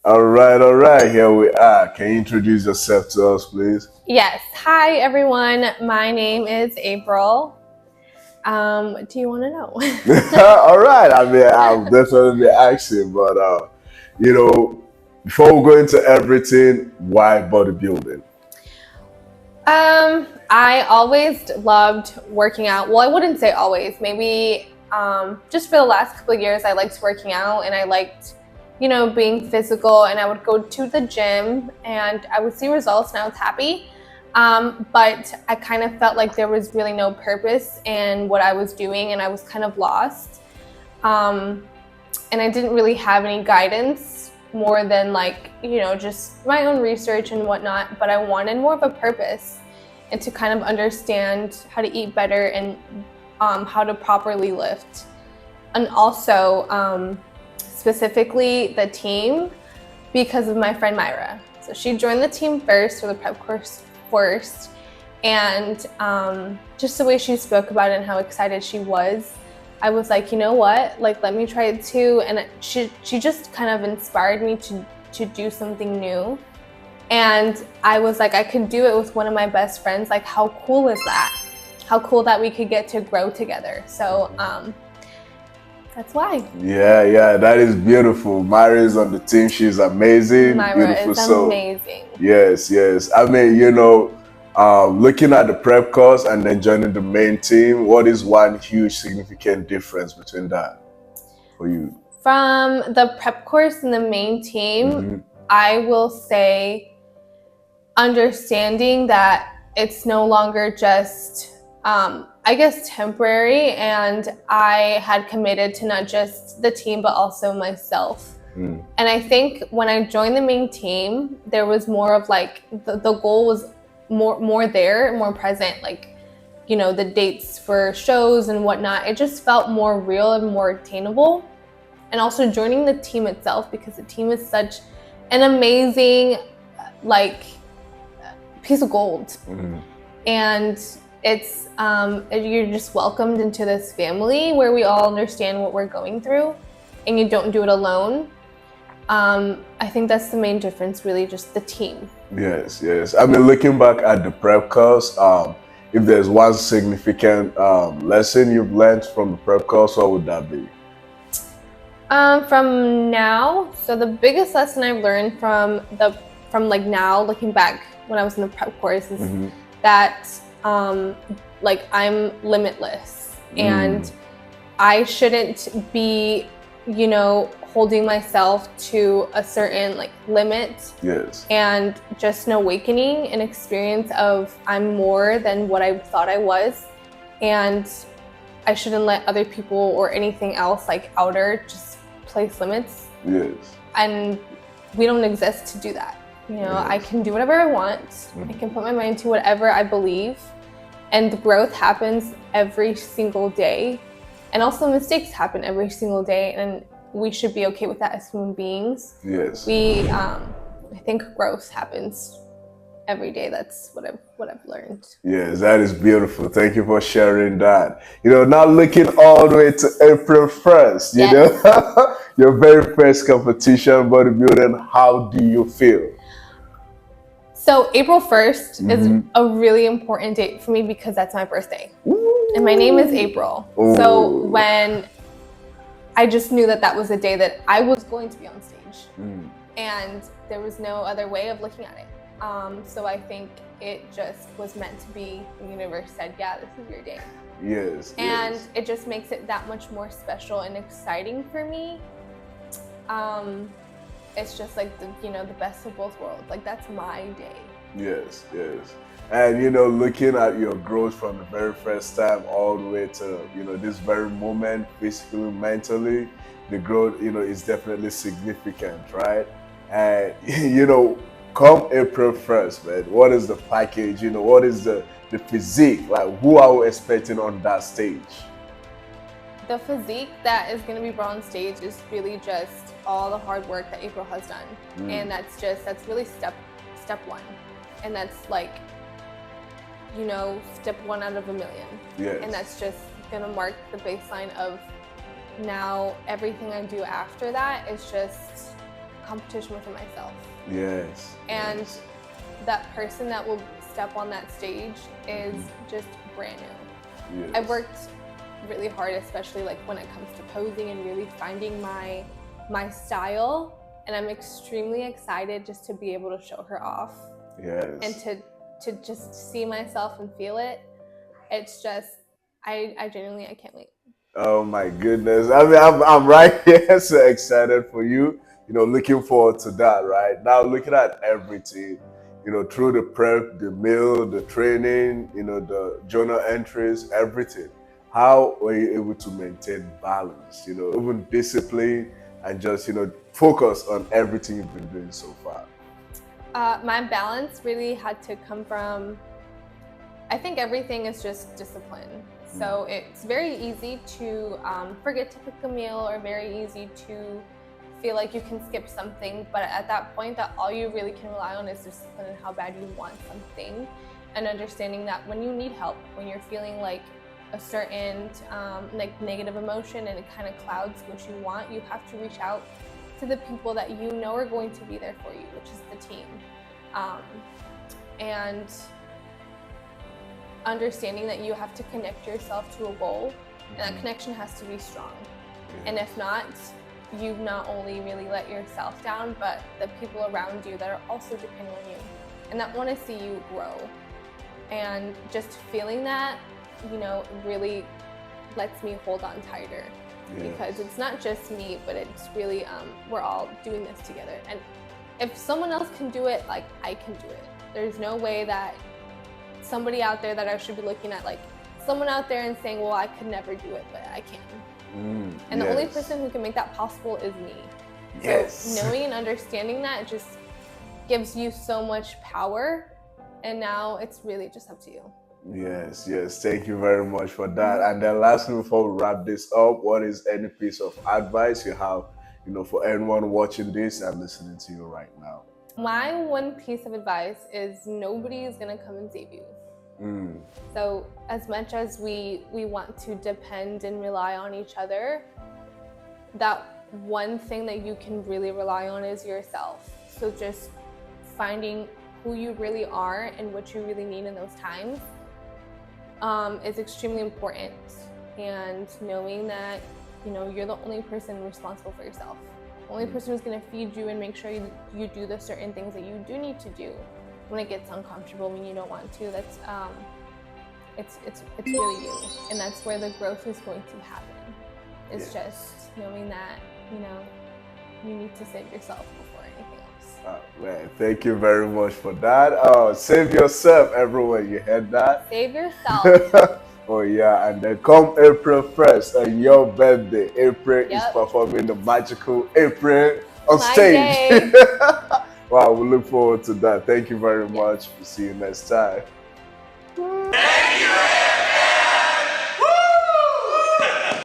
All right, here we are. Can you introduce yourself to us, please? Yes. Hi, everyone. My name is April. Do you want to know? All right, I mean, I'll definitely be asking, but before we go into everything, why bodybuilding? I always loved working out. Well, I wouldn't say always. Maybe just for the last couple of years, I liked working out and I liked, being physical. And I would go to the gym and I would see results and I was happy. But I kind of felt like there was really no purpose in what I was doing and I was kind of lost. And I didn't really have any guidance more than just my own research and whatnot, but I wanted more of a purpose and to kind of understand how to eat better and how to properly lift. And also specifically the team because of my friend Myra. So she joined the team first for the prep course first, and just the way she spoke about it and how excited she was, I was like, you know what, let me try it too. And she just kind of inspired me to do something new. And I was like, I could do it with one of my best friends. Like, how cool is that? How cool that we could get to grow together. So that's why. Yeah, that is beautiful. Myra is on the team. She's amazing. Myra Beautiful is soul. amazing. Yes. I mean, looking at the prep course and then joining the main team, what is one huge significant difference between that for you? From the prep course and the main team, I will say understanding that it's no longer just temporary, and I had committed to not just the team but also myself. And I think when I joined the main team, there was more of like the goal was more there, more present, the dates for shows and whatnot. It just felt more real and more attainable. And also joining the team itself, because the team is such an amazing piece of gold. And it's you're just welcomed into this family where we all understand what we're going through and you don't do it alone. I think that's the main difference, really, just the team. Yes. I mean, looking back at the prep course, if there's one significant lesson you've learned from the prep course, what would that be? From now, so the biggest lesson I've learned from now, looking back when I was in the prep course, is that I'm limitless and I shouldn't be, holding myself to a certain limit. Yes. And just an awakening, an experience of I'm more than what I thought I was, and I shouldn't let other people or anything else outer just place limits. Yes. And we don't exist to do that. Yes. I can do whatever I want. I can put my mind to whatever I believe, and the growth happens every single day. And also mistakes happen every single day, and we should be okay with that as human beings. Yes. I think growth happens every day. That's what I've learned. Yes, that is beautiful. Thank you for sharing that. Now looking all the way to April 1st, Yes. Your very first competition, bodybuilding, how do you feel? So April 1st is a really important date for me because that's my birthday. Ooh. And my name is April. Ooh. So when I just knew that was a day that I was going to be on stage, and there was no other way of looking at it. So I think it just was meant to be. The universe said, yeah, this is your day. Yes. And it just makes it that much more special and exciting for me. It's just the best of both worlds. That's my day. Yes. And looking at your growth from the very first time all the way to this very moment, physically, mentally, the growth is definitely significant, right? And come April 1st, man, what is the package? What is the physique? Who are we expecting on that stage? The physique that is going to be brought on stage is really just all the hard work that April has done. And that's really step one. And that's step one out of a million. Yes. And that's just going to mark the baseline of now everything I do after that is just competition within myself. Yes. And yes. that person that will step on that stage is just brand new. Yes. I've worked really hard, especially like when it comes to posing and really finding my style. And I'm extremely excited just to be able to show her off. Yes. And to just see myself and feel it. It's just, I genuinely, I can't wait. Oh my goodness. I mean, I'm right here, so excited for you. You know, looking forward to that, right? Now, looking at everything, you know, through the prep, the meal, the training, you know, the journal entries, everything. How were you able to maintain balance, you know, even discipline and just, you know, focus on everything you've been doing so far? My balance really had to come from, I think everything is just discipline. So it's very easy to forget to cook a meal, or very easy to feel like you can skip something. But at that point, that all you really can rely on is discipline and how bad you want something, and understanding that when you need help, when you're feeling like a certain like negative emotion and it kind of clouds what you want, you have to reach out to the people that you know are going to be there for you, which is the team. And understanding that you have to connect yourself to a goal, and that connection has to be strong. And if not, you've not only really let yourself down, but the people around you that are also depending on you and that want to see you grow. And just feeling that, you know, really lets me hold on tighter. Because it's not just me, but it's really, we're all doing this together. And if someone else can do it, like, I can do it. There's no way that somebody out there that I should be looking at, like someone out there and saying, well, I could never do it, but I can. And the only person who can make that possible is me. So knowing and understanding that just gives you so much power. And now it's really just up to you. Yes, thank you very much for that. And then lastly, before we wrap this up, what is any piece of advice you have, you know, for anyone watching this and listening to you right now? My one piece of advice is nobody is going to come and save you. So as much as we want to depend and rely on each other, that one thing that you can really rely on is yourself. So just finding who you really are and what you really need in those times is extremely important. And knowing that, you know, you're the only person responsible for yourself. The only person who's going to feed you and make sure you do the certain things that you do need to do when it gets uncomfortable, when you don't want to. That's it's really you, and that's where the growth is going to happen. It's just knowing that, you know, you need to save yourself before anything else. Man, thank you very much for that. Save yourself, everyone. You heard that? Save yourself. Oh yeah, and then come April 1st, on your birthday, April is performing the magical April on stage. Wow, we look forward to that. Thank you very much. We'll see you next time. Thank you.